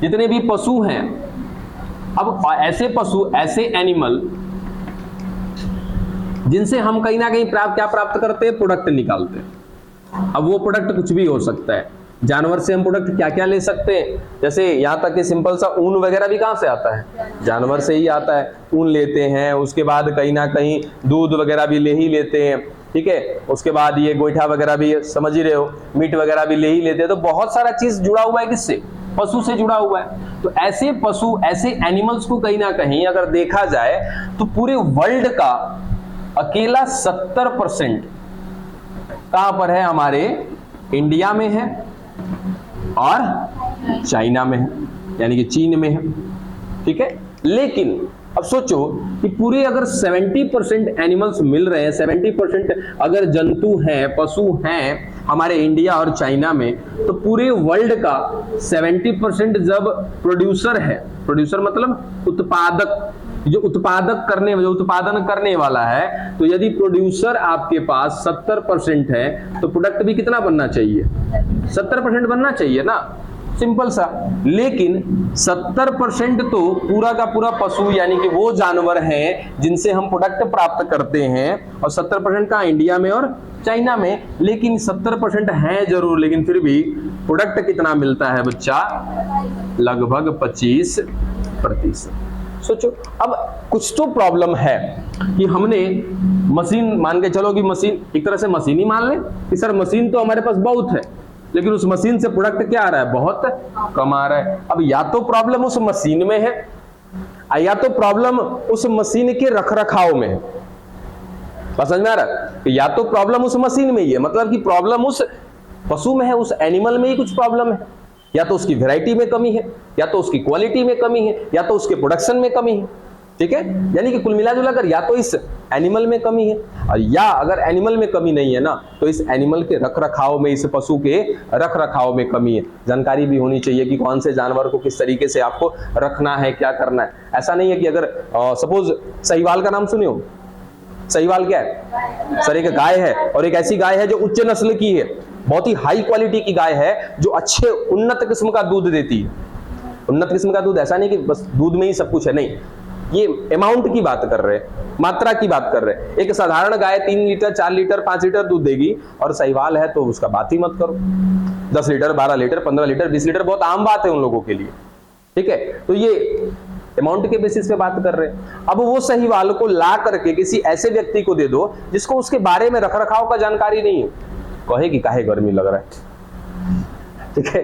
जितने भी पशु हैं, अब ऐसे पशु, ऐसे एनिमल जिनसे हम कहीं ना कहीं क्या प्राप्त करते हैं, प्रोडक्ट निकालते हैं। अब वो प्रोडक्ट कुछ भी हो सकता है। जानवर से हम प्रोडक्ट क्या क्या ले सकते हैं, जैसे यहाँ तक कि सिंपल सा ऊन वगैरह भी कहाँ से आता है, जानवर से ही आता है। ऊन लेते हैं, उसके बाद कहीं ना कहीं दूध वगैरह भी ले ही लेते हैं, ठीक है। उसके बाद ये गोईठा वगैरह भी, समझ ही रहे हो, मीट वगैरह भी ले ही लेते हैं। तो बहुत सारा चीज जुड़ा हुआ है, किससे, पशु से जुड़ा हुआ है। तो ऐसे पशु, ऐसे एनिमल्स को कहीं ना कहीं अगर देखा जाए तो पूरे वर्ल्ड का अकेला 70% कहां पर है, हमारे इंडिया में है और चाइना में है, यानी कि चीन में है, ठीक है। लेकिन अब सोचो कि पूरे अगर 70% एनिमल्स मिल रहे हैं, 70% अगर जंतु हैं, पशु हैं हमारे इंडिया और चाइना में, तो पूरे वर्ल्ड का 70% जब प्रोड्यूसर है, प्रोड्यूसर मतलब उत्पादक, जो उत्पादन करने वाला है, तो यदि प्रोड्यूसर आपके पास 70% है तो प्रोडक्ट भी कितना बनना चाहिए, 70% बनना चाहिए ना, सिंपल सा। लेकिन 70% तो पूरा का पूरा पशु यानी कि वो जानवर हैं जिनसे हम प्रोडक्ट प्राप्त करते हैं, और 70% का इंडिया में और चाइना में। लेकिन 70% है जरूर, लेकिन फिर भी प्रोडक्ट कितना मिलता है बच्चा, लगभग 25%। सोचो, अब कुछ तो प्रॉब्लम है कि हमने मशीन, मान के चलो कि मशीन, एक तरह से मशीन ही मान ले कि सर मशीन तो हमारे पास बहुत है, लेकिन उस मशीन से प्रोडक्ट क्या आ रहा है, बहुत कम आ रहा है। अब या तो प्रॉब्लम उस मशीन में है, या तो प्रॉब्लम उस मशीन के रखरखाव में है। समझ में आ रहा है? या तो प्रॉब्लम उस मशीन में ही है, मतलब कि प्रॉब्लम उस पशु में है, उस एनिमल में ही कुछ प्रॉब्लम है, या तो उसकी वैरायटी में कमी है, या तो उसकी क्वालिटी में कमी है, या तो उसके प्रोडक्शन में कमी है, ठीक है। यानी कि कुल मिला जुला कर या तो इस एनिमल में कमी है, और या अगर एनिमल में कमी नहीं है ना, तो इस एनिमल के रखरखाव में, इस पशु के रखरखाव में कमी है। जानकारी भी होनी चाहिए कि कौन से जानवर को किस तरीके से आपको रखना है, क्या करना है। ऐसा नहीं है कि अगर सपोज साहीवाल का नाम सुने हो, साहीवाल क्या है, सर एक गाय है, और एक ऐसी गाय है जो उच्च नस्ल की है, बहुत ही हाई क्वालिटी की गाय है, जो अच्छे उन्नत किस्म का दूध देती है। उन्नत किस्म का दूध, ऐसा नहीं कि बस दूध में ही सब कुछ है, नहीं, ये अमाउंट की बात कर रहे हैं, मात्रा की बात कर रहे हैं। एक साधारण गाय 3 लीटर, 4 लीटर, 5 लीटर दूध देगी, और साहीवाल है तो उसका बात ही मत करो, 10 लीटर, 12 लीटर, 15 लीटर, 20 लीटर बहुत आम बात है उन लोगों के लिए, ठीक है। तो ये अमाउंट के बेसिस पे बात कर रहे हैं। अब वो साहीवाल को ला करके किसी ऐसे व्यक्ति को दे दो जिसको उसके बारे में रखरखाव का जानकारी नहीं है, कहेगी काहे गर्मी लग रहा है, ठीक है।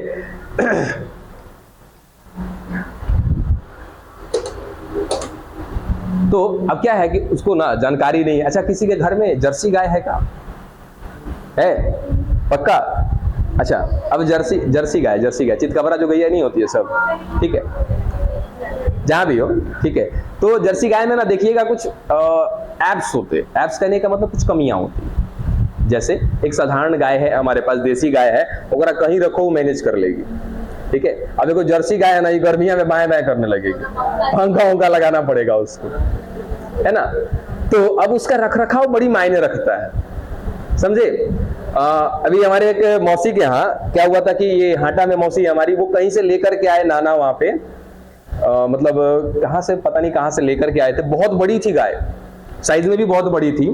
तो अब क्या है कि उसको ना जानकारी नहीं है। अच्छा, किसी के घर में जर्सी गाय है क्या, है पक्का? अच्छा, अब जर्सी गाय, चितकबरा जो गैया नहीं होती है सब, ठीक है, जहां भी हो, ठीक है। तो जर्सी गाय में ना देखिएगा कुछ एब्स होते, एब्स कहने का मतलब कुछ कमियां होती है। जैसे एक साधारण गाय है हमारे पास, देसी गाय है, अगर कहीं रखो वो मैनेज कर लेगी, ठीक है। अब देखो जर्सी गाय है ना, ये गर्मियां में बाएं बाएं करने लगेगी, पंखा लगाना पड़ेगा उसको, है ना। तो अब उसका रखरखाव बड़ी मायने रखता है, समझे। अभी हमारे एक मौसी के यहाँ क्या हुआ था कि ये हाटा में मौसी हमारी, वो कहीं से लेकर के आए नाना, वहां पे मतलब कहाँ से पता नहीं कहाँ से लेकर के आए थे। बहुत बड़ी थी गाय, साइज में भी बहुत बड़ी थी,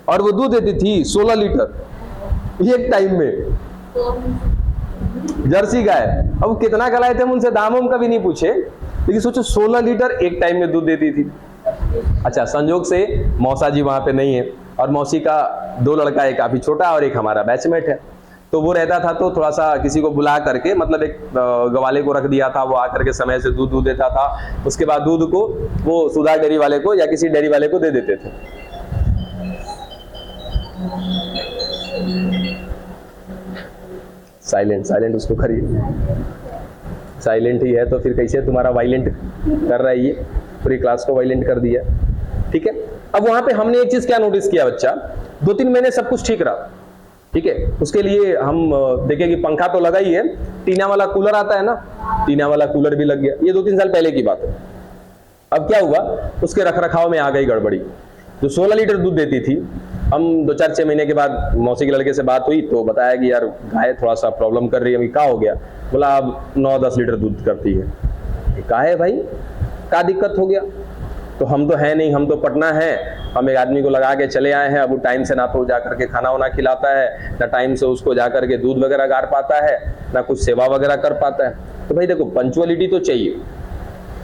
और वो दूध देती थी 16 लीटर एक टाइम में, जर्सी गाय। अब कितना खिलाए थे हम उनसे दाम कभी नहीं पूछे, लेकिन सोचो 16 लीटर एक टाइम में दूध देती थी। अच्छा, संजोग से मौसा जी वहां पे नहीं है, और मौसी का 2 लड़का, एक काफी छोटा और एक हमारा बैचमेट है। तो वो रहता था, तो थोड़ा सा किसी को बुला करके, मतलब एक गवाले को रख दिया था, वो आकर के समय से दूध देता था। उसके बाद दूध को वो सुधा डेयरी वाले को या किसी डेयरी वाले को दे देते थे। साइलेंट उसको करिए, साइलेंट ही है तो फिर कैसे तुम्हारा वायलेंट कर रहा है, ये पूरी क्लास को वायलेंट कर दिया, ठीक है। अब वहां पे हमने एक चीज क्या नोटिस किया, बच्चा 2-3 महीने सब कुछ ठीक रहा, ठीक है। उसके लिए हम देखें कि पंखा तो लगा ही है, टीना वाला कूलर आता है ना, टीना वाला कूलर भी लग गया, ये 2-3 साल पहले की बात है। अब क्या हुआ, उसके रखरखाव में आ गई गड़बड़ी। जो 16 लीटर दूध देती थी, हम 2-4-6 महीने के बाद मौसी के लड़के से बात हुई तो बताया कि यार गाय थोड़ा सा प्रॉब्लम कर रही है। अभी क्या हो गया? बोला अब 9-10 लीटर दूध करती है। का है भाई, क्या दिक्कत हो गया? तो हम तो है नहीं, हम तो पटना है, हम एक आदमी को लगा के चले आए हैं, अब वो टाइम से ना तो जा करके खाना वाना खिलाता है, ना टाइम से उसको जा करके दूध वगैरह गाड़ पाता है, ना कुछ सेवा वगैरह कर पाता है। तो भाई देखो, पंचुअलिटी तो चाहिए।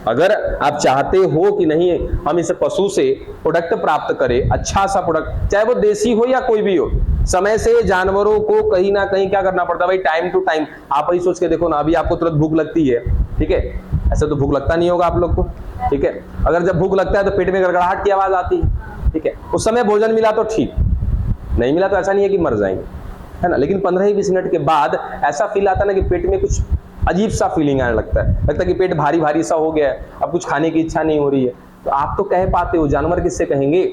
अगर आप चाहते हो कि नहीं हम इस पशु से प्रोडक्ट प्राप्त करें, अच्छा सा प्रोडक्ट, चाहे वो देसी हो या कोई भी हो, समय से जानवरों को कहीं ना कहीं क्या करना पड़ता है भाई, टाइम टू टाइम। आप ही सोच के देखो ना, अभी आपको तुरंत भूख लगती है, ठीक है, ऐसे तो भूख लगता नहीं होगा आप लोग को, ठीक है। अगर जब भूख लगता है तो पेट में गड़गड़ाहट की आवाज आती है, ठीक है, उस समय भोजन मिला तो ठीक, नहीं मिला तो ऐसा नहीं है कि मर जाएंगे, है ना। लेकिन 15-20 मिनट के बाद ऐसा फील आता है ना कि पेट में कुछ अजीब सा फीलिंग आने लगता है कि पेट भारी भारी सा हो गया है, अब कुछ खाने की इच्छा नहीं हो रही है। तो आप तो कह पाते हो, जानवर किससे कहेंगे,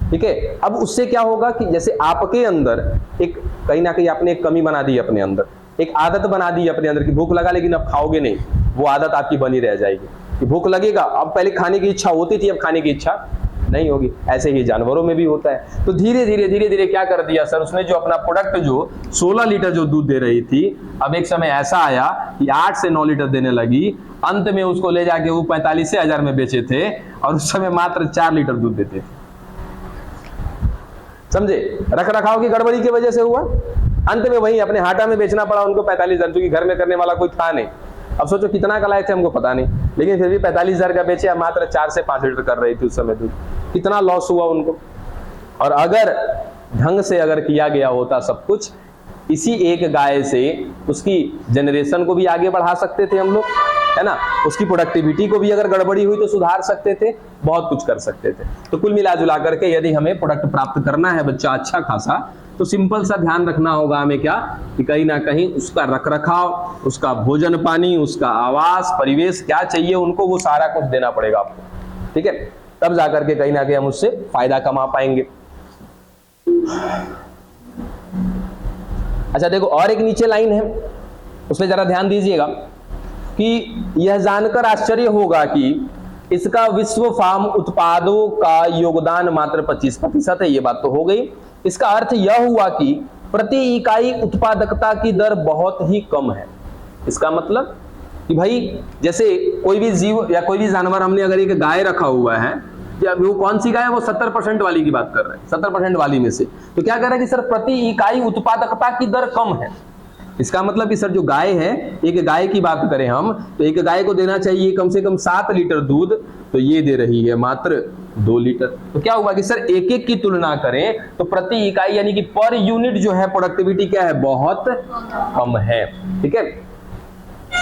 ठीक है। अब उससे क्या होगा कि जैसे आपके अंदर एक कहीं ना कहीं आपने एक कमी बना दी अपने अंदर, एक आदत बना दी अपने अंदर कि भूख लगा लेकिन अब खाओगे नहीं, वो आदत आपकी बनी रह जाएगी कि भूख लगेगा, अब पहले खाने की इच्छा होती थी, अब खाने की इच्छा नहीं होगी। ऐसे ही जानवरों में भी होता है। तो धीरे धीरे क्या कर दिया सर, उसने जो अपना प्रोडक्ट जो 16 लीटर जो दूध दे रही थी, अब एक समय ऐसा आया कि 8 से 9 लीटर देने लगी। अंत में उसको ले जाके वो 45,000 में बेचे थे और उस समय मात्र 4 लीटर दूध देते थे। समझे, रख रखाव की गड़बड़ी की वजह से हुआ, अंत में वही अपने हाटा में बेचना पड़ा उनको 45,000, क्योंकि घर में करने वाला कोई था नहीं। अब सोचो कितना कलाए थे हमको पता नहीं, लेकिन फिर भी 45,000 का बेचे, मात्र 4 से 5 लीटर कर रही थी उस समय दूध। कितना लॉस हुआ उनको। और अगर ढंग से अगर किया गया होता सब कुछ, इसी एक गाय से उसकी जनरेशन को भी आगे बढ़ा सकते थे हम लोग, है ना। उसकी प्रोडक्टिविटी को भी अगर गड़बड़ी हुई तो सुधार सकते थे, बहुत कुछ कर सकते थे। तो कुल मिला जुला करके यदि हमें प्रोडक्ट प्राप्त करना है बच्चा अच्छा खासा, तो सिंपल सा ध्यान रखना होगा हमें क्या, कि कहीं ना कहीं उसका रख रखाव, उसका भोजन पानी, उसका आवास परिवेश क्या चाहिए उनको, वो सारा कुछ देना पड़ेगा आपको, ठीक है। तब जाकर के कहीं ना कहीं हम उससे फायदा कमा पाएंगे। अच्छा देखो, और एक नीचे लाइन है, उसमें जरा ध्यान दीजिएगा कि यह जानकर आश्चर्य होगा कि इसका विश्व फार्म उत्पादों का योगदान मात्र 25% है। ये बात तो हो गई। इसका अर्थ यह हुआ कि प्रति इकाई उत्पादकता की दर बहुत ही कम है। इसका मतलब कि भाई जैसे कोई भी जीव या कोई भी जानवर, हमने अगर एक गाय रखा हुआ है, या वो कौन सी गाय है, वो 70% वाली की बात कर रहे हैं, 70% वाली में से, तो क्या कर रहे हैं कि सर प्रति इकाई उत्पादकता की दर कम है। इसका मतलब कि सर जो गाय है, एक गाय की बात करें हम, तो एक गाय को देना चाहिए कम से कम 7 लीटर दूध, तो ये दे रही है मात्र 2 लीटर। तो क्या हुआ कि सर एक एक की तुलना करें तो प्रति इकाई यानी कि पर यूनिट जो है प्रोडक्टिविटी क्या है, बहुत कम है, ठीक है।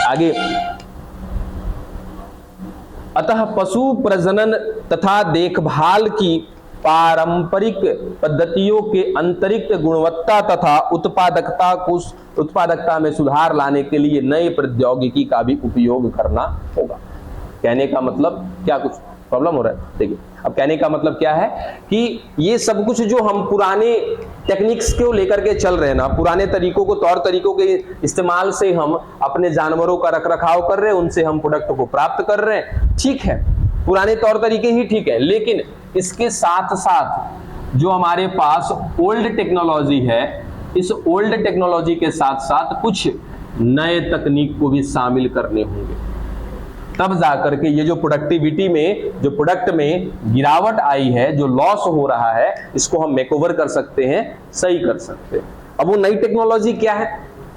आगे, अतः पशु प्रजनन तथा देखभाल की पारंपरिक पद्धतियों के अतिरिक्त गुणवत्ता तथा उत्पादकता में सुधार लाने के लिए नई प्रौद्योगिकी का भी उपयोग करना होगा। कहने का मतलब क्या, कुछ प्रॉब्लम हो रहा है? देखिए, अब कहने का मतलब क्या है कि ये सब कुछ जो हम पुराने टेक्निक्स को लेकर के चल रहे हैं ना, पुराने तरीकों को, तौर तरीकों के इस्तेमाल से हम अपने जानवरों का रखरखाव कर रहे हैं, उनसे हम प्रोडक्ट को प्राप्त कर रहे हैं, ठीक है, पुराने तौर तरीके ही ठीक है। लेकिन इसके साथ साथ जो हमारे पास ओल्ड टेक्नोलॉजी है, इस ओल्ड टेक्नोलॉजी के साथ साथ कुछ नए तकनीक को भी शामिल करने होंगे, तब जाकर के ये जो प्रोडक्टिविटी में, जो प्रोडक्ट में गिरावट आई है, जो लॉस हो रहा है, इसको हम मेकओवर कर सकते हैं, सही कर सकते हैं। अब वो नई टेक्नोलॉजी क्या है,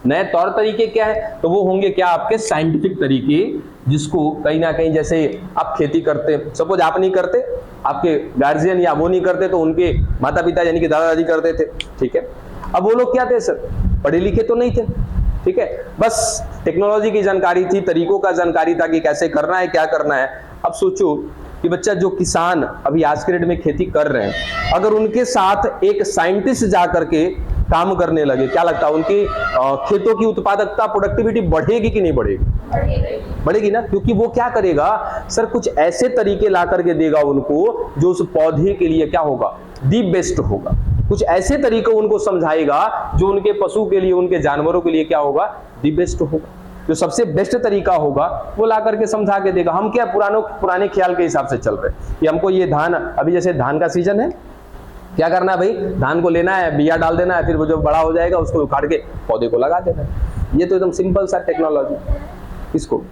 नए तौर तरीके क्या है, तो वो होंगे क्या, आपके साइंटिफिक तरीके, जिसको कहीं ना कहीं, जैसे आप खेती करते, सपोज आप नहीं करते, आपके गार्जियन या वो नहीं करते, तो उनके माता पिता यानी कि दादा दादी करते थे, ठीक है। अब वो लोग क्या थे सर, पढ़े लिखे तो नहीं थे, ठीक है, बस टेक्नोलॉजी की जानकारी थी, तरीकों का जानकारी था कि कैसे करना है, क्या करना है। अब सोचो कि बच्चा, जो किसान अभी आज के डेट में खेती कर रहे हैं, अगर उनके साथ एक साइंटिस्ट जा करके काम करने लगे, क्या लगता है उनकी खेतों की उत्पादकता, प्रोडक्टिविटी बढ़ेगी कि नहीं बढ़ेगी? बढ़ेगी ना, क्योंकि वो क्या करेगा सर, कुछ ऐसे तरीके ला करके देगा उनको जो उस पौधे के लिए क्या होगा, दी बेस्ट होगा। कुछ ऐसे तरीके उनको समझाएगा जो उनके पशु के लिए, उनके जानवरों के लिए क्या होगा, दी बेस्ट होगा। जो सबसे बेस्ट तरीका होगा वो ला करके समझा के देगा। हम क्या पुराने ख्याल के हिसाब से चल रहे हैं कि हमको ये धान, अभी जैसे धान का सीजन है, क्या करना है भाई, धान को लेना है, बिया डाल देना है, फिर वो जो बड़ा हो जाएगा उसको उखाड़ के पौधे को लगा देना है। ये तो एकदम सिंपल सा टेक्नोलॉजी। इसको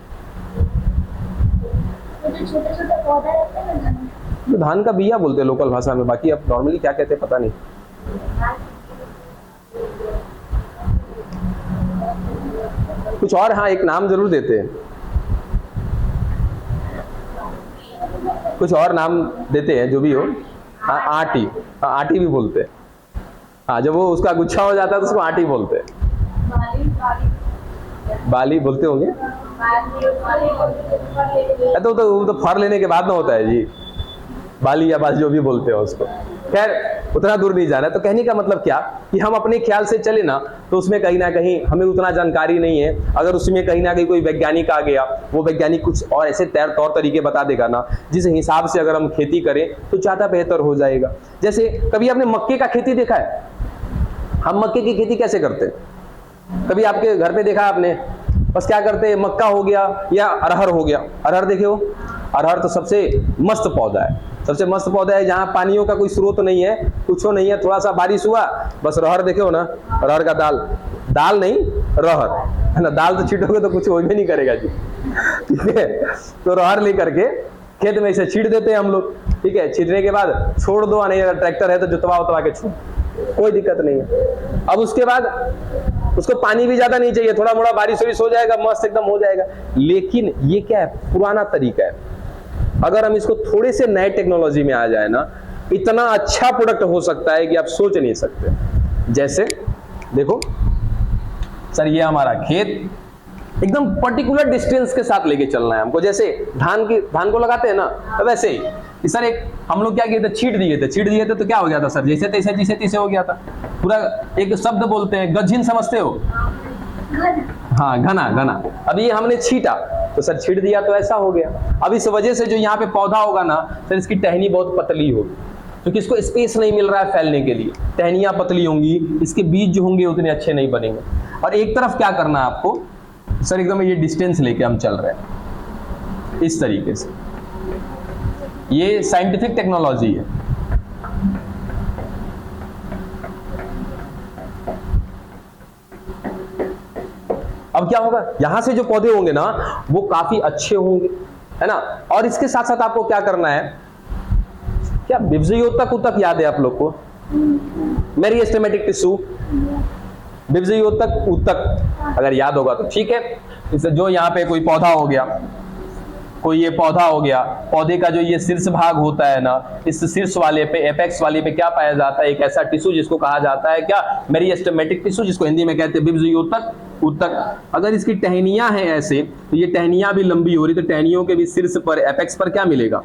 जो छोटे छोटे पौधा रहते हैं ना, तो धान का बिया बोलते हैं लोकल भाषा में, बाकी अब नॉर्मली क्या कहते हैं पता नहीं। कुछ और हाँ एक नाम जरूर देते हैं, कुछ और नाम देते हैं जो भी हो। हाँ आटी, हाँ आटी भी बोलते हैं। हाँ जब वो उसका गुच्छा हो जाता है तो उसको आटी बोलते हैं। बाली बोलते होंगे। तो फर लेने के बाद ना होता है जी, बाली या बाल जो भी बोलते हो उसको। खैर उतना दूर नहीं जाना है। तो कहने का मतलब क्या कि हम अपने ख्याल से चले ना तो उसमें कहीं ना कहीं हमें उतना जानकारी नहीं है। अगर उसमें कहीं ना कहीं कोई वैज्ञानिक आ गया, वो वैज्ञानिक कुछ और ऐसे तौर तरीके बता देगा ना जिस हिसाब से अगर हम खेती करें तो ज्यादा बेहतर हो जाएगा। जैसे कभी आपने मक्के का खेती देखा है? हम मक्के की खेती कैसे करते हैं? कभी आपके घर पे देखा आपने? बस क्या करते हैं, मक्का हो गया या अरहर हो गया। अरहर देखे हो? अरहर तो सबसे मस्त पौधा है, सबसे मस्त पौधा है जहाँ पानियों का कोई स्रोत नहीं है, कुछ नहीं है, थोड़ा सा बारिश हुआ बस रहर देखे हो ना, रहर का दाल, दाल नहीं रहर है ना, दाल तो छीटोगे तो कुछ हो भी नहीं करेगा जी, ठीक है। तो रहर लेकर के खेत में इसे छीट देते हैं हम लोग, ठीक है। छीटने के बाद छोड़ दो, नहीं अगर ट्रैक्टर है तो जुतवा उतवा के छोड़, कोई दिक्कत नहीं है। अब उसके बाद उसको पानी भी ज्यादा नहीं चाहिए, थोड़ा मोड़ा बारिश वारिश हो जाएगा, मस्त एकदम हो जाएगा। लेकिन ये क्या है, पुराना तरीका है। अगर हम इसको थोड़े से नए टेक्नोलॉजी में आ जाए ना, इतना अच्छा प्रोडक्ट हो सकता है कि आप सोच नहीं सकते। जैसे देखो सर, ये हमारा खेत एकदम पर्टिकुलर डिस्टेंस के साथ लेके चलना है हमको। जैसे धान को लगाते हैं ना, तो वैसे ही सर एक हम लोग क्या किए थे, छीट दिए थे तो क्या हो गया था सर, जैसे तैसे हो गया था। पूरा एक शब्द बोलते हैं गज्जिन, समझते हो? हाँ घना। अब ये हमने छीटा तो सर छीट दिया तो ऐसा हो गया। अब इस वजह से जो यहाँ पे पौधा होगा ना सर, इसकी टहनी बहुत पतली होगी क्योंकि इसको स्पेस नहीं मिल रहा है फैलने के लिए। टहनियाँ पतली होंगी, इसके बीज जो होंगे उतने अच्छे नहीं बनेंगे। और एक तरफ क्या करना है आपको सर, एकदम ये डिस्टेंस लेके हम चल रहे हैं इस तरीके से। ये साइंटिफिक टेक्नोलॉजी है। अब क्या होगा, यहां से जो पौधे होंगे ना वो काफी अच्छे होंगे, है ना। और इसके साथ साथ आपको क्या करना है, क्या बिब्जियोतक उत्तक याद है आप लोग को? मेरिस्टेमेटिक टिश्यू, बिब्जियोतक उत्तक अगर याद होगा तो ठीक है। इससे जो यहाँ पे कोई पौधा हो गया, कोई ये पौधा हो गया, पौधे का जो ये शीर्ष भाग होता है ना, इस शीर्ष वाले पे, एपेक्स वाले पे क्या पाया जाता है, एक ऐसा टिश्यू जिसको कहा जाता है क्या, मेरिस्टेमेटिक टिश्यू, जिसको हिंदी में कहते हैं बिब्जियोतक उत्तक। अगर इसकी टहनियां हैं ऐसे तो ये टहनियां भी लंबी हो रही, तो टहनियों के भी शीर्ष पर, एपेक्स पर क्या मिलेगा,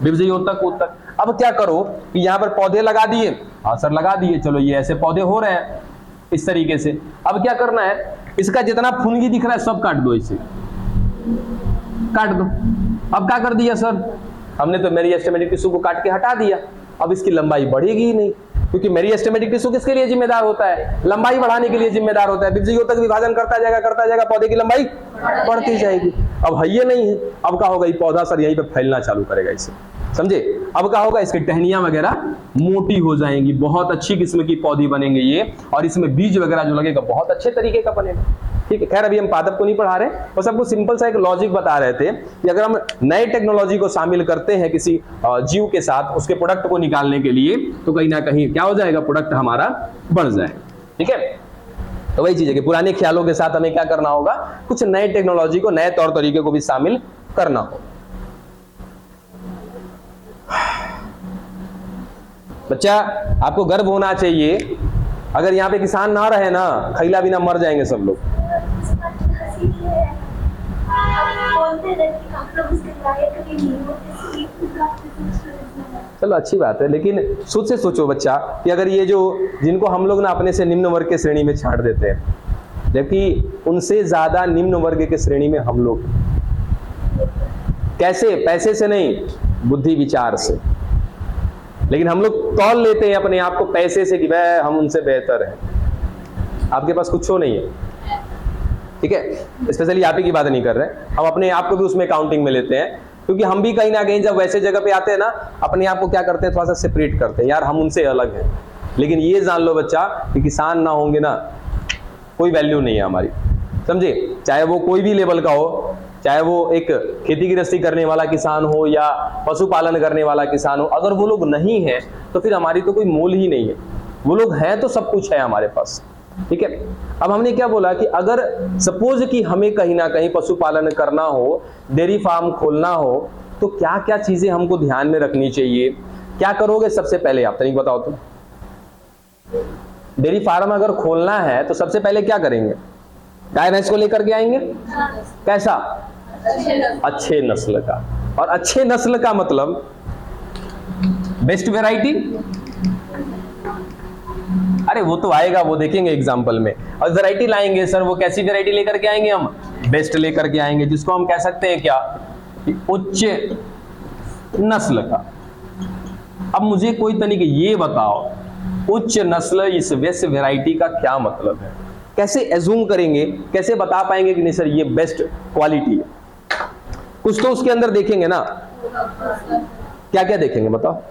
बिब्जियोतक उत्तक। अब क्या करो कि यहाँ पर पौधे लगा दिए, हाँ सर लगा दिए, चलो ये ऐसे पौधे हो रहे हैं इस तरीके से। अब क्या करना है, इसका जितना फुनगी दिख रहा है सब काट दो, इसे काट दो। अब क्या कर दिया सर, हमने तो मेरिस्टेमेटिक टिश्यू को काट के हटा दिया। अब इसकी लंबाई बढ़ेगी ही नहीं, क्योंकि मेरिस्टेमेटिक टिश्यू किसके लिए जिम्मेदार होता है, लंबाई बढ़ाने के लिए जिम्मेदार होता है। बिब्जियोतक विभाजन करता जाएगा, पौधे की लंबाई बढ़ती जाएगी। अब है ये नहीं है, अब क्या होगा, ये पौधा सर यहीं पे फैलना चालू करेगा इसे, समझे। अब क्या होगा, इसकी टहनियां वगैरह मोटी हो जाएंगी, बहुत अच्छी किस्म की पौधे बनेंगे ये, और इसमें बीज वगैरह जो लगेगा बहुत अच्छे तरीके का बनेगा, ठीक है। खैर अभी हम पादप को नहीं पढ़ा रहे, बस आपको सिंपल सा एक लॉजिक बता रहे थे कि अगर हम नए टेक्नोलॉजी को शामिल करते हैं किसी जीव के साथ उसके प्रोडक्ट को निकालने के लिए, तो कहीं ना कहीं क्या हो जाएगा, प्रोडक्ट हमारा बढ़ जाएगा, ठीक है। तो वही चीज है कि पुराने ख्यालों के साथ हमें क्या करना होगा, कुछ नए टेक्नोलॉजी को, नए तौर तरीके को भी शामिल करना होगा। बच्चा आपको गर्व होना चाहिए, अगर यहाँ पे किसान ना रहे ना, खैला बिना मर जाएंगे सब लोग। चलो अच्छी बात है, लेकिन सोच से सोचो बच्चा कि अगर ये जो जिनको हम लोग ना अपने से निम्न वर्ग के श्रेणी में छांट देते हैं, जबकि उनसे ज्यादा निम्न वर्ग के श्रेणी में हम लोग, कैसे, पैसे से नहीं, बुद्धि विचार से। लेकिन हम लोग तौल लेते हैं अपने आप को पैसे से कि वह हम उनसे बेहतर हैं। आपके पास कुछ हो नहीं है, ठीक है। स्पेशली आप ही की बात नहीं कर रहे, हम अपने आप को भी उसमें काउंटिंग में लेते हैं, क्योंकि हम भी कहीं ना कहीं जब वैसे जगह पे आते हैं ना, अपने आप को क्या करते हैं, थोड़ा सा सेपरेट करते हैं, यार हम उनसे अलग हैं। लेकिन ये जान लो बच्चा कि किसान ना होंगे ना, कोई वैल्यू नहीं है हमारी, समझे। चाहे वो कोई भी लेवल का हो, चाहे वो एक खेती गृहस्थी करने वाला किसान हो या पशुपालन करने वाला किसान हो, अगर वो लोग नहीं है तो फिर हमारी तो कोई मोल ही नहीं है। वो लोग हैं तो सब कुछ है हमारे पास, ठीक है। अब हमने क्या बोला कि अगर सपोज कि हमें कहीं ना कहीं पशुपालन करना हो, डेयरी फार्म खोलना हो, तो क्या क्या चीजें हमको ध्यान में रखनी चाहिए, क्या करोगे सबसे पहले आप तनिक बताओ तो। डेयरी फार्म अगर खोलना है तो सबसे पहले क्या करेंगे? गाय भैंस को लेकर के आएंगे, कैसा? अच्छे नस्ल का। और अच्छे नस्ल का मतलब बेस्ट वैरायटी। अरे वो तो आएगा, वो देखेंगे एग्जाम्पल में। और वैरायटी लाएंगे सर, वो कैसी वैरायटी लेकर के आएंगे? हम बेस्ट लेकर के आएंगे, जिसको हम कह सकते हैं क्या, उच्च नस्ल का। अब मुझे कोई तरीके ये बताओ, उच्च नस्ल इस बेस्ट वैरायटी का क्या मतलब है? कैसे एज्यूम करेंगे, कैसे बता पाएंगे कि नहीं सर ये बेस्ट क्वालिटी है? कुछ तो उसके अंदर देखेंगे ना। क्या क्या देखेंगे बताओ।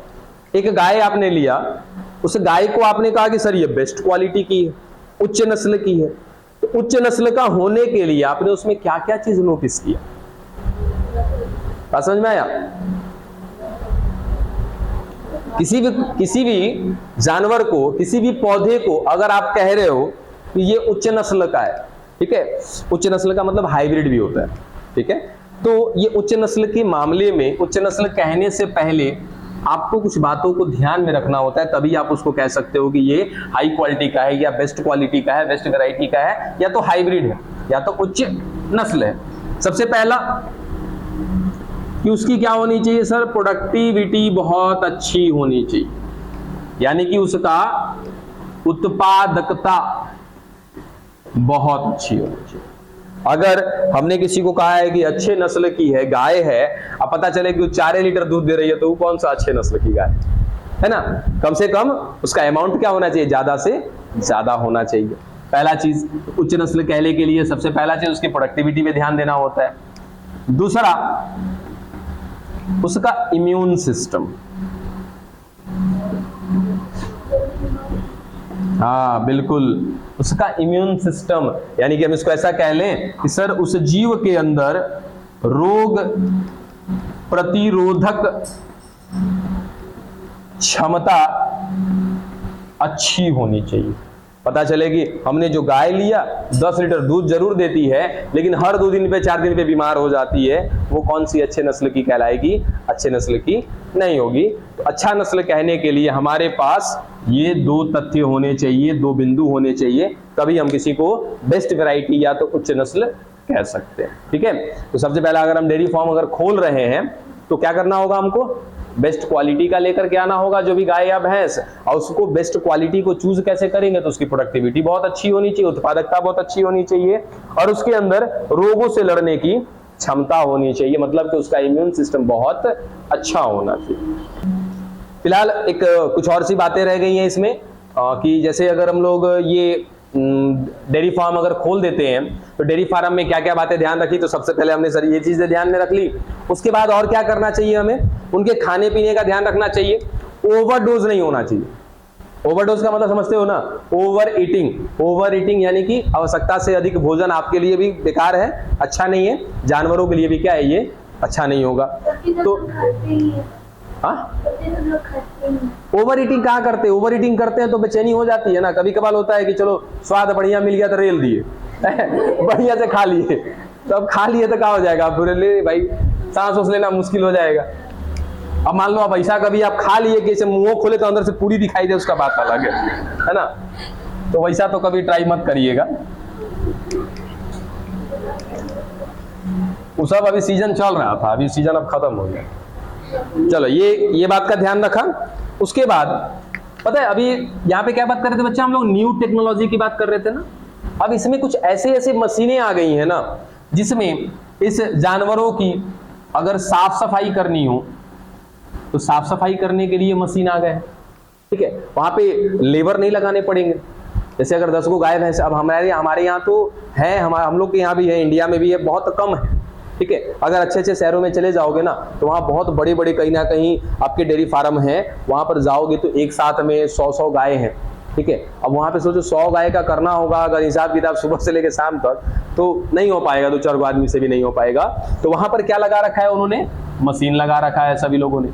एक गाय आपने लिया, उस गाय को आपने कहा कि सर ये बेस्ट क्वालिटी की है, उच्च नस्ल की है। तो उच्च नस्ल का होने के लिए आपने उसमें क्या क्या चीज नोटिस किया? समझ में आया? किसी भी जानवर को, किसी भी पौधे को अगर आप कह रहे हो कि ये उच्च नस्ल का है, ठीक है, उच्च नस्ल का मतलब हाइब्रिड भी होता है, ठीक है। तो ये उच्च नस्ल के मामले में उच्च नस्ल कहने से पहले आपको कुछ बातों को ध्यान में रखना होता है, तभी आप उसको कह सकते हो कि ये हाई क्वालिटी का है या बेस्ट क्वालिटी का है, बेस्ट वैरायटी का है, या तो हाइब्रिड है या तो उच्च नस्ल है। सबसे पहला कि उसकी क्या होनी चाहिए सर? प्रोडक्टिविटी बहुत अच्छी होनी चाहिए, यानी कि उसका उत्पादकता बहुत अच्छी होनी चाहिए। अगर हमने किसी को कहा है कि अच्छे नस्ल की है गाय है, अब पता चले कि वो 4 लीटर दूध दे रही है, तो वो कौन सा अच्छे नस्ल की गाय है ना? कम से कम उसका अमाउंट क्या होना चाहिए? ज्यादा से ज्यादा होना चाहिए। पहला चीज उच्च नस्ल कहने के लिए सबसे पहला चीज उसकी प्रोडक्टिविटी पे ध्यान देना होता है। दूसरा उसका इम्यून सिस्टम। हाँ बिल्कुल, उसका इम्यून सिस्टम, यानी कि हम इसको ऐसा कह लें कि सर उस जीव के अंदर रोग प्रतिरोधक क्षमता अच्छी होनी चाहिए। पता चले कि हमने जो गाय लिया 10 लीटर दूध जरूर देती है, लेकिन हर 2 दिन पे 4 दिन पे बीमार हो जाती है, वो कौन सी अच्छे नस्ल की कहलाएगी? अच्छे नस्ल की नहीं होगी। तो अच्छा नस्ल कहने के लिए हमारे पास ये 2 तथ्य होने चाहिए, 2 बिंदु होने चाहिए, तभी हम किसी को बेस्ट वैरायटी या तो उच्च नस्ल कह सकते हैं, ठीक है। तो सबसे पहला अगर हम डेयरी फार्म अगर खोल रहे हैं तो क्या करना होगा? हमको बेस्ट क्वालिटी का लेकर के आना होगा जो भी गाय या भैंस, और उसको बेस्ट क्वालिटी को चूज कैसे करेंगे? तो उसकी प्रोडक्टिविटी बहुत अच्छी होनी चाहिए, उत्पादकता बहुत अच्छी होनी चाहिए, और उसके अंदर रोगों से लड़ने की क्षमता होनी चाहिए, मतलब कि उसका इम्यून सिस्टम बहुत अच्छा होना चाहिए। फिलहाल एक कुछ और सी बातें रह गई हैं इसमें कि जैसे अगर हम लोग ये डेयरी फार्म अगर खोल देते हैं तो डेयरी फार्म में क्या क्या बातें ध्यान रखी? तो सबसे पहले हमने सर ये चीजें ध्यान में रख ली। उसके बाद और क्या करना चाहिए? हमें उनके खाने पीने का ध्यान रखना चाहिए। ओवरडोज नहीं होना चाहिए। ओवरडोज का मतलब समझते हो ना? Over eating. ओवर ईटिंग यानी कि आवश्यकता से अधिक भोजन आपके लिए भी बेकार है, अच्छा नहीं है, जानवरों के लिए भी क्या है, ये अच्छा नहीं होगा। तो ओवर ईटिंग कहाँ करते? ओवर ईटिंग करते हैं तो बेचैनी हो जाती है ना। कभी कभार होता है कि चलो स्वाद बढ़िया मिल गया तो रेल दिए बढ़िया से खा लिए, तो अब खा लिए तो क्या हो जाएगा? पूरे ले भाई सांस उस लेना मुश्किल हो जाएगा। अब मान लो आप ऐसा कभी आप खा लिए कि मुंह खोले तो अंदर से पूरी दिखाई दे, उसका बात अलग है ना। तो वैसा तो कभी ट्राई मत करिएगा। वो सब अभी सीजन चल रहा था, अभी सीजन अब खत्म हो गया। चलो ये बात का ध्यान रखा। उसके बाद पता है अभी यहाँ पे क्या बात कर रहे थे बच्चा? हम लोग न्यू टेक्नोलॉजी की बात कर रहे थे ना। अब इसमें कुछ ऐसे मशीनें आ गई हैं ना, जिसमें इस जानवरों की अगर साफ सफाई करनी हो तो साफ सफाई करने के लिए मशीन आ गए हैं, ठीक है। वहां पे लेबर नहीं लगाने पड़ेंगे। जैसे अगर 10 को गाय भैंस, अब हमारे यहाँ तो है, हम लोग के यहाँ भी है, इंडिया में भी है, बहुत कम है, ठीक है। अगर अच्छे अच्छे शहरों में चले जाओगे ना तो वहाँ बहुत बड़े बड़े कहीं ना कहीं आपके डेयरी फार्म हैं, वहां पर जाओगे तो एक साथ में 100-100 गाय हैं, ठीक है। अब वहां पे सोचो 100 गाय का करना होगा अगर हिसाब किताब सुबह से लेकर शाम तक, तो नहीं हो पाएगा, 2-4 आदमी से भी नहीं हो पाएगा। तो वहां पर क्या लगा रखा है उन्होंने, मशीन लगा रखा है सभी लोगों ने।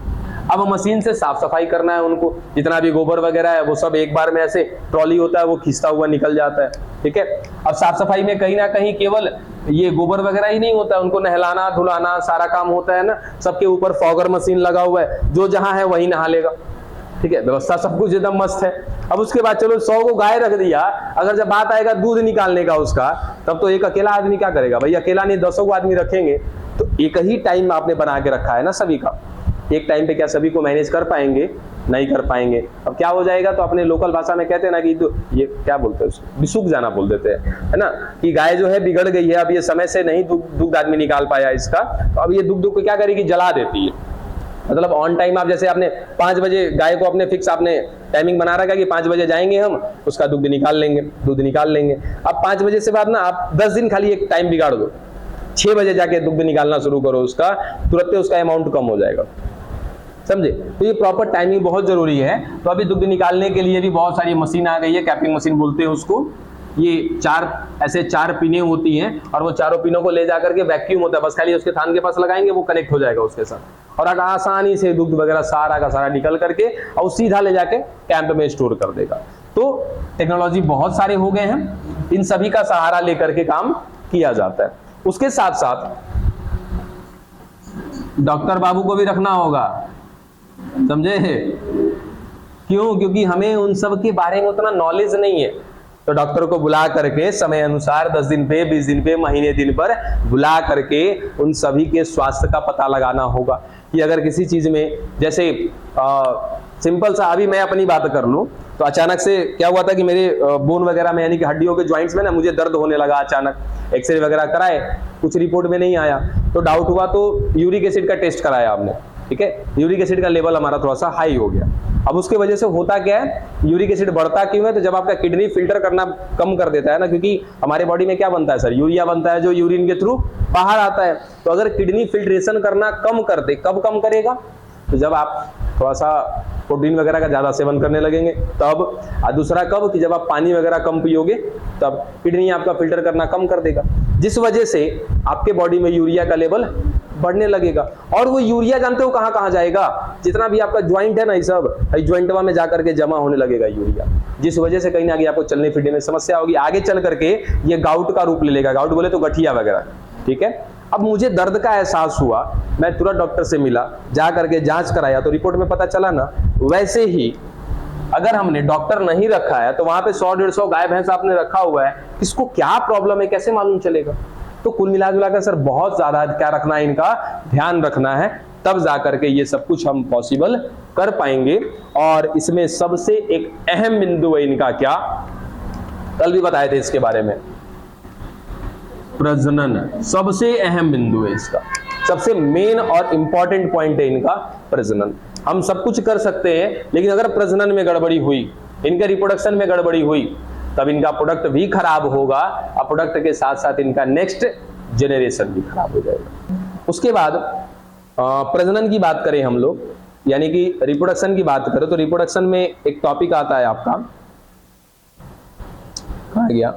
अब मशीन से साफ सफाई करना है उनको, जितना भी गोबर वगैरह है वो सब एक बार में ऐसे ट्रॉली होता है वो खींचता हुआ निकल जाता है, ठीक है। अब साफ सफाई में कहीं ना कहीं केवल ये गोबर वगैरह ही नहीं होता है, उनको नहलाना धुलाना सारा काम होता है ना। सबके ऊपर फॉगर मशीन लगा हुआ है, जो जहां है वही नहा लेगा, ठीक है। व्यवस्था सब कुछ एकदम मस्त है। अब उसके बाद चलो 100 को गाय रख दिया, अगर जब बात आएगा दूध निकालने का उसका, तब तो एक अकेला आदमी क्या करेगा भाई, अकेला नहीं 10 आदमी रखेंगे तो एक ही टाइम आपने बना के रखा है ना सभी का, एक टाइम पे क्या सभी को मैनेज कर पाएंगे, नहीं कर पाएंगे। अब क्या हो जाएगा, तो अपने लोकल भाषा में कहते हैं ना कि ये क्या बोलते हैं उसको, बिसुक जाना बोल देते हैं, है ना, कि गाय जो है बिगड़ गई है, अब ये समय से नहीं दुग्ध आदमी निकाल पाया इसका, तो अब ये दुग्ध को क्या करेगी, जला देती है। मतलब ऑन टाइम आप जैसे आपने 5 बजे गाय को अपने फिक्स आपने टाइमिंग बना रखा है कि 5 बजे जाएंगे हम, उसका दूध निकाल लेंगे। अब 5 बजे से बाद ना आप 10 दिन खाली एक टाइम बिगाड़ दो, 6 बजे जाके दुग्ध निकालना शुरू करो उसका, तुरंत उसका अमाउंट कम हो जाएगा, समझे। तो ये प्रॉपर टाइमिंग बहुत जरूरी है। तो अभी दुग्ध निकालने के लिए भी बहुत सारी मशीन आ गई है, कैपिंग मशीन बोलते हैं उसको। ये 4 पिनें होती हैं और वो चारों पिनों को ले जाकर के वैक्यूम होता है, बस खाली उसके थान के पास लगाएंगे वो कनेक्ट हो जाएगा उसके साथ, और आसानी से दुग्ध वगैरह सारा का सारा निकल करके और सीधा ले जाके कैंप में स्टोर कर देगा। तो टेक्नोलॉजी बहुत सारे हो गए हैं, इन सभी का सहारा लेकर के काम किया जाता है। उसके साथ साथ डॉक्टर बाबू को भी रखना होगा, समझे। क्यों, क्योंकि हमें उन सब के बारे में उतना नॉलेज नहीं है। तो डॉक्टर को बुला करके समय अनुसार 10 दिन पे, 20 दिन पे, महीने दिन पर बुला करके उन सभी के स्वास्थ्य का पता लगाना होगा कि अगर किसी चीज में, जैसे सिंपल सा अभी मैं अपनी बात कर लूं, तो अचानक से क्या हुआ था कि मेरे बोन वगैरह में यानी कि हड्डियों के ज्वाइंट्स में ना मुझे दर्द होने लगा अचानक। एक्सरे वगैरह कराए, कुछ रिपोर्ट में नहीं आया, तो डाउट हुआ, तो यूरिक एसिड का टेस्ट कराया हमने, ठीक है। यूरिक एसिड का लेवल हमारा थोड़ा सा हाई हो गया। अब उसके वजह से होता क्या है, यूरिक एसिड बढ़ता क्यों है, तो जब आपका किडनी फिल्टर करना कम कर देता है ना, क्योंकि हमारे बॉडी में क्या बनता है सर, यूरिया बनता है जो यूरिन के थ्रू बाहर आता है। तो अगर किडनी फिल्ट्रेशन करना कम कर दे, कब कम करेगा, तो जब आप थोड़ा सा प्रोटीन वगैरह का ज्यादा सेवन करने लगेंगे तब। और दूसरा कब, कि जब आप पानी वगैरह कम पियोगे तब किडनी आपका फिल्टर करना कम कर देगा, जिस वजह से आपके बॉडी में यूरिया का लेवल बढ़ने लगेगा। और वो यूरिया जानते हो कहां कहां जाएगा, जितना भी आपका ज्वाइंट है ना, ये सब ज्वाइंटवा में जाकर के जमा होने लगेगा यूरिया, जिस वजह से कहीं ना कहीं आपको चलने फिरने में समस्या होगी। आगे चल करके ये गाउट का रूप ले लेगा, गाउट बोले तो गठिया वगैरह, ठीक है। अब मुझे दर्द का एहसास हुआ, मैं तुरंत डॉक्टर से मिला, जा करके जांच कराया, तो रिपोर्ट में पता चला ना। वैसे ही अगर हमने डॉक्टर नहीं रखा है तो वहां पे 100-150 गाय भैंस आपने रखा हुआ है, किसको क्या प्रॉब्लम है कैसे मालूम चलेगा। तो कुल मिलाकर सर बहुत ज्यादा क्या रखना है, इनका ध्यान रखना है, तब जाकर के ये सब कुछ हम पॉसिबल कर पाएंगे। और इसमें सबसे एक अहम बिंदु है इनका, क्या कल भी बताए थे इसके बारे में, प्रजनन सबसे अहम बिंदु है इसका, सबसे मेन और इंपॉर्टेंट पॉइंट है इनका प्रजनन। हम सब कुछ कर सकते हैं, लेकिन अगर प्रजनन में गड़बड़ी हुई, इनके रिप्रोडक्शन में गड़बड़ी हुई, तब इनका प्रोडक्ट भी खराब होगा और प्रोडक्ट के साथ साथ इनका नेक्स्ट जेनरेशन भी खराब हो जाएगा। उसके बाद प्रजनन की बात करें हम लोग, यानी कि रिप्रोडक्शन की बात करें, तो रिप्रोडक्शन में एक टॉपिक आता है आपका, कहां गया,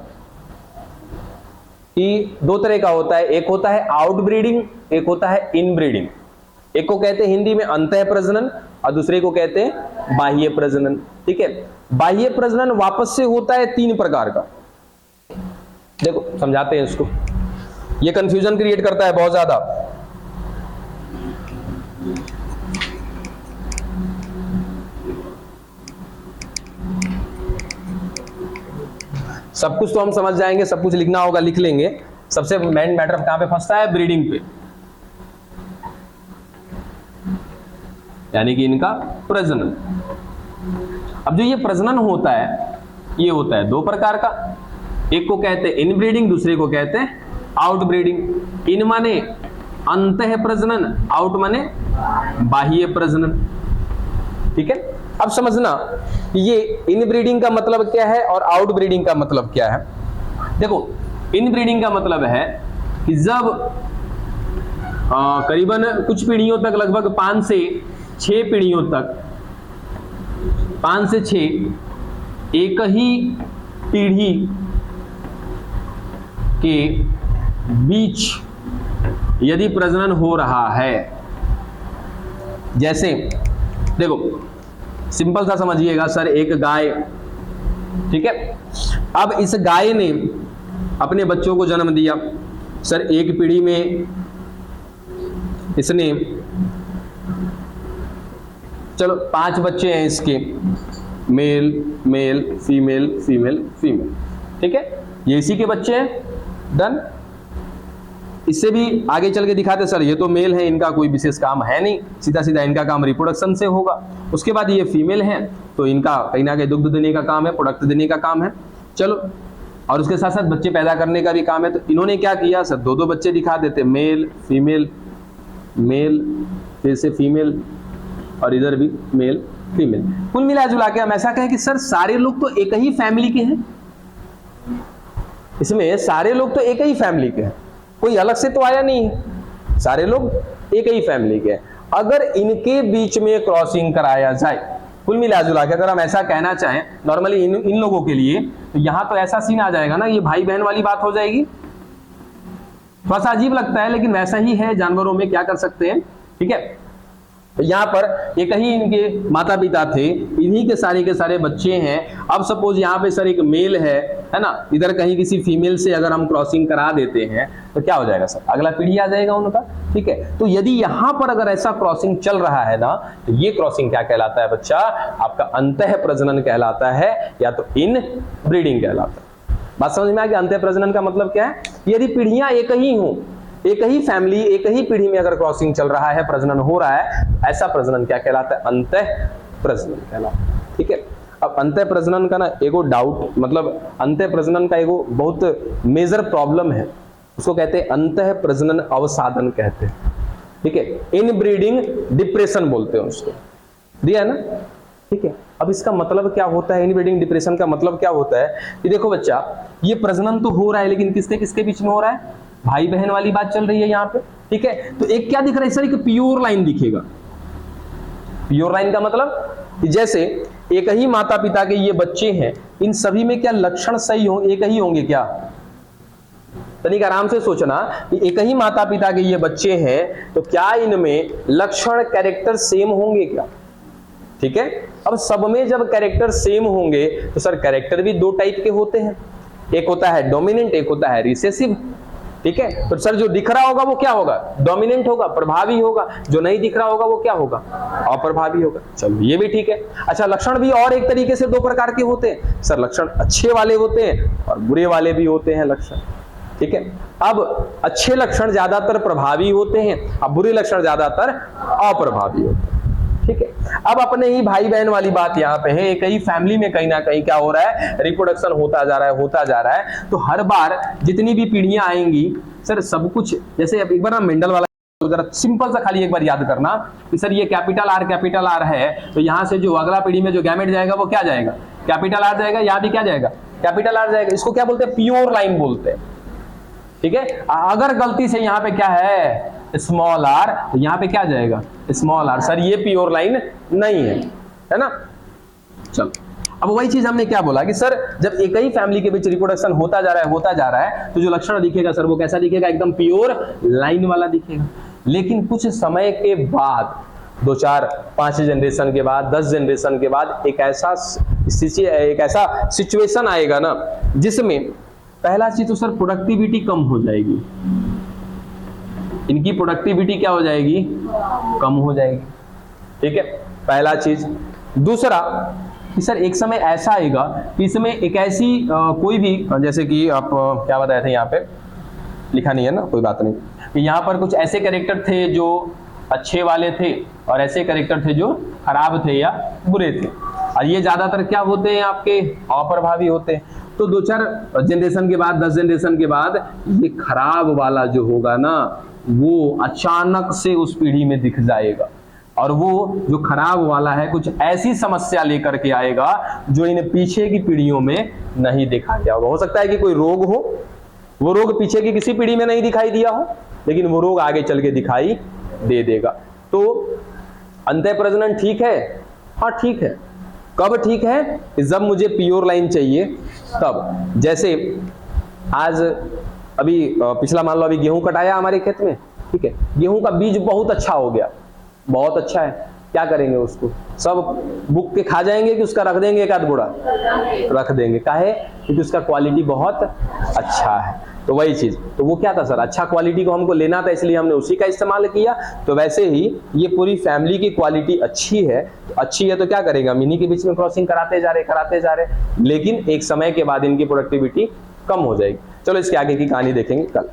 कि 2 तरह का होता है, एक होता है आउट ब्रीडिंग, एक होता है इन ब्रीडिंग। एक को कहते हैं हिंदी में अंतः प्रजनन और दूसरे को कहते हैं बाह्य प्रजनन, ठीक है। बाह्य प्रजनन वापस से होता है 3 प्रकार का, देखो समझाते हैं इसको, ये कंफ्यूजन क्रिएट करता है बहुत ज्यादा। सब कुछ तो हम समझ जाएंगे, सब कुछ लिखना होगा लिख लेंगे। सबसे मेन मैटर कहां पे फंसता है, ब्रीडिंग पे, यानी कि इनका प्रजनन। अब जो ये प्रजनन होता है, ये होता है 2 प्रकार का, एक को कहते हैं इन ब्रीडिंग, दूसरे को कहते हैं आउट ब्रीडिंग। इन माने अंतः प्रजनन, आउट माने बाह्य प्रजनन, ठीक है। अब समझना ये इन ब्रीडिंग का मतलब क्या है और आउट ब्रीडिंग का मतलब क्या है। देखो इन ब्रीडिंग का मतलब है कि जब करीबन कुछ पीढ़ियों तक, लगभग 5 से 6 पीढ़ियों तक, 5 से 6 एक ही पीढ़ी के बीच यदि प्रजनन हो रहा है, जैसे देखो सिंपल सा समझिएगा सर, एक गाय, ठीक है, अब इस गाय ने अपने बच्चों को जन्म दिया सर, एक पीढ़ी में इसने, चलो 5 बच्चे हैं इसके, male male female female female, ठीक है, ये इसी के बच्चे हैं, डन। इससे भी आगे चल के दिखाते सर, ये तो मेल है, इनका कोई विशेष काम है नहीं, सीधा सीधा इनका काम रिप्रोडक्शन से होगा। उसके बाद ये फीमेल है, तो इनका कहीं ना कहीं दुग्ध देने का काम है, प्रोडक्ट देने का काम है, चलो, और उसके साथ साथ बच्चे पैदा करने का भी काम है। तो इन्होंने क्या किया सर, 2-2 बच्चे दिखा देते, मेल फीमेल मेल, फिर से फीमेल, और इधर भी मेल फीमेल। कुल मिला जुला के हम ऐसा कहें कि सर सारे लोग तो एक ही फैमिली के हैं, इसमें सारे लोग तो एक ही फैमिली के हैं, कोई अलग से तो आया नहीं है, सारे लोग एक ही फैमिली के हैं। अगर इनके बीच में क्रॉसिंग कराया जाए, कुल मिला जुला के अगर हम ऐसा कहना चाहें नॉर्मली इन लोगों के लिए, तो यहां तो ऐसा सीन आ जाएगा ना, ये भाई बहन वाली बात हो जाएगी। थोड़ा सा अजीब लगता है लेकिन वैसा ही है, जानवरों में क्या कर सकते हैं, ठीक है। यहाँ पर एक ही इनके माता पिता थे, इन्हीं के सारे बच्चे हैं। अब सपोज यहाँ पे सर एक मेल है ना, इधर कहीं किसी फीमेल से अगर हम क्रॉसिंग करा देते हैं तो क्या हो जाएगा सर, अगला पीढ़ी आ जाएगा उनका, ठीक है। तो यदि यहाँ पर अगर ऐसा क्रॉसिंग चल रहा है ना, तो ये क्रॉसिंग क्या कहलाता है बच्चा, आपका अंतः प्रजनन कहलाता है, या तो इन ब्रीडिंग कहलाता है। बात समझ में आ गई, अंतः प्रजनन का मतलब क्या है, यदि पीढ़ियां एक ही हों, एक ही फैमिली, एक ही पीढ़ी में अगर क्रॉसिंग चल रहा है, प्रजनन हो रहा है, ऐसा प्रजनन क्या कहलाता है, अंतः प्रजनन कहलाता है, ठीक है। अब अंतः प्रजनन का ना एगो डाउट, मतलब अंतः प्रजनन का एगो बहुत मेजर प्रॉब्लम है, उसको कहते हैं अंतः प्रजनन अवसादन कहते हैं, ठीक है, इन ब्रीडिंग डिप्रेशन बोलते हैं उसको, दिया है ना, ठीक है। अब इसका मतलब क्या होता है, इन ब्रीडिंग डिप्रेशन का मतलब क्या होता है कि देखो बच्चा, ये प्रजनन तो हो रहा है लेकिन किसके किसके बीच में हो रहा है, भाई बहन वाली बात चल रही है यहाँ पे, ठीक है। तो एक क्या दिख रहा है सर, एक प्योर लाइन दिखेगा। प्योर लाइन का मतलब कि जैसे एक ही माता पिता के ये बच्चे हैं, इन सभी में क्या लक्षण सही हो, एक ही होंगे क्या, तनिक आराम से सोचना कि एक ही माता पिता के ये बच्चे हैं, तो क्या इनमें लक्षण कैरेक्टर सेम होंगे क्या, ठीक है। अब सब में जब कैरेक्टर सेम होंगे तो सर कैरेक्टर भी 2 टाइप के होते हैं, एक होता है डोमिनेंट, एक होता है रिसेसिव, ठीक है। तो सर जो दिख रहा होगा वो क्या होगा, डोमिनेंट होगा, प्रभावी होगा, जो नहीं दिख रहा होगा वो क्या होगा, अप्रभावी होगा। चलो ये भी ठीक है। अच्छा, लक्षण भी और एक तरीके से 2 प्रकार के होते हैं सर, लक्षण अच्छे वाले होते हैं और बुरे वाले भी होते हैं लक्षण, ठीक है। अब अच्छे लक्षण ज्यादातर प्रभावी होते हैं, अब बुरे लक्षण ज्यादातर अप्रभावी होते हैं, ठीक है। अब अपने ही भाई बहन वाली बात यहाँ पे है, एक ही फैमिली में कहीं ना कहीं क्या हो रहा है, रिप्रोडक्शन होता जा रहा है, तो हर बार जितनी भी पीढ़ियां आएंगी सर, सब कुछ जैसे एक बार ना मेंडल वाला जरा सिंपल सा खाली एक बार याद करना कि सर ये कैपिटल आर है, तो यहाँ से जो अगला पीढ़ी में जो गैमेट जाएगा वो क्या जाएगा, कैपिटल आर जाएगा, याद ही क्या जाएगा, कैपिटल आर जाएगा। इसको क्या बोलते हैं, प्योर लाइन बोलते हैं, ठीक है। अगर गलती से यहाँ पे क्या है स्मॉल आर, तो यहाँ पे क्या जाएगा स्मॉल आर, सर ये प्योर लाइन नहीं है ना। चलो, अब वही चीज हमने क्या बोला कि सर जब एक ही फैमिली के बीच रिप्रोडक्शन होता जा रहा है तो जो लक्षण दिखेगा सर वो कैसा दिखेगा, एकदम प्योर लाइन वाला दिखेगा। लेकिन कुछ समय के बाद, 2, 4, 5 जनरेशन के बाद, 10 जनरेशन के बाद एक ऐसा सिचुएशन आएगा ना, जिसमें पहला चीज तो सर प्रोडक्टिविटी कम हो जाएगी, इनकी प्रोडक्टिविटी क्या हो जाएगी, कम हो जाएगी, ठीक है, पहला चीज। दूसरा कि सर एक समय ऐसा आएगा कि इसमें एक ऐसी कोई भी, जैसे कि आप क्या बताए थे, यहाँ पे लिखा नहीं है ना, कोई बात नहीं, कि यहाँ पर कुछ ऐसे कैरेक्टर थे जो अच्छे वाले थे और ऐसे कैरेक्टर थे जो खराब थे या बुरे थे, और ये ज्यादातर क्या होते हैं आपके अप्रभावी होते हैं। तो 2-4 जनरेशन के बाद, 10 जनरेशन के बाद ये खराब वाला जो होगा ना, वो अचानक से उस पीढ़ी में दिख जाएगा, और वो जो खराब वाला है कुछ ऐसी समस्या लेकर के आएगा जो इन पीछे की पीढ़ियों में नहीं देखा गया होगा। हो सकता है कि कोई रोग हो, वो रोग पीछे की किसी पीढ़ी में नहीं दिखाई दिया हो, लेकिन वो रोग आगे चल के दिखाई दे देगा। तो अंतः प्रजनन ठीक है, हाँ ठीक है, कब ठीक है? जब मुझे प्योर लाइन चाहिए तब। जैसे आज अभी पिछला मान लो अभी गेहूं कटाया हमारे खेत में, ठीक है, गेहूं का बीज बहुत अच्छा हो गया, बहुत अच्छा है, क्या करेंगे उसको? सब बुक के खा जाएंगे कि उसका रख देंगे एक आध बोरा? रख देंगे। काहे? क्योंकि उसका क्वालिटी बहुत अच्छा है। तो वही चीज, तो वो क्या था सर, अच्छा क्वालिटी को हमको लेना था इसलिए हमने उसी का इस्तेमाल किया। तो वैसे ही ये पूरी फैमिली की क्वालिटी अच्छी है तो क्या करेगा, हम इन्हीं के बीच में क्रॉसिंग कराते जा रहे, लेकिन एक समय के बाद इनकी प्रोडक्टिविटी कम हो जाएगी। चलो इसके आगे की कहानी देखेंगे कल।